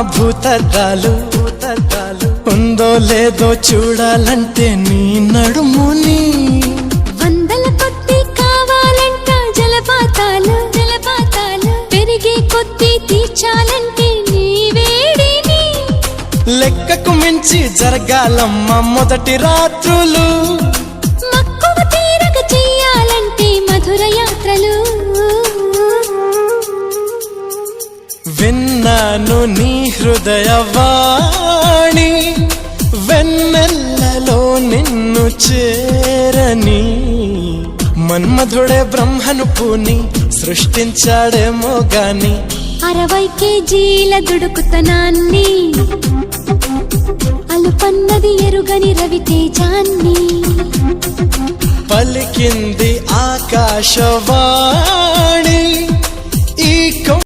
భూతద్దాలు ఉందో లేదో చూడాలంటే నీ నడుముని వందల కొద్ది కావాలంట జలపాతాలు పెరిగే కొద్ది తీర్చాలంటే నీ వేడిని లెక్కకు మించి జరగాలమ్మ మొదటి రాత్రులు మక్కువ తీరక చెయ్యాలంటే మధుర యాత్రలు విన్నాను నీ హృదయవాణి వెన్నెల్లలో నిన్ను చేరని మన్మధుడే బ్రహ్మను పూని సృష్టించాడేమో గాని 60 కేజీల దుడుకుతనాన్ని అలుపన్నది ఎరుగని రవితేజాన్ని పలికింది ఆకాశవాణి ఈ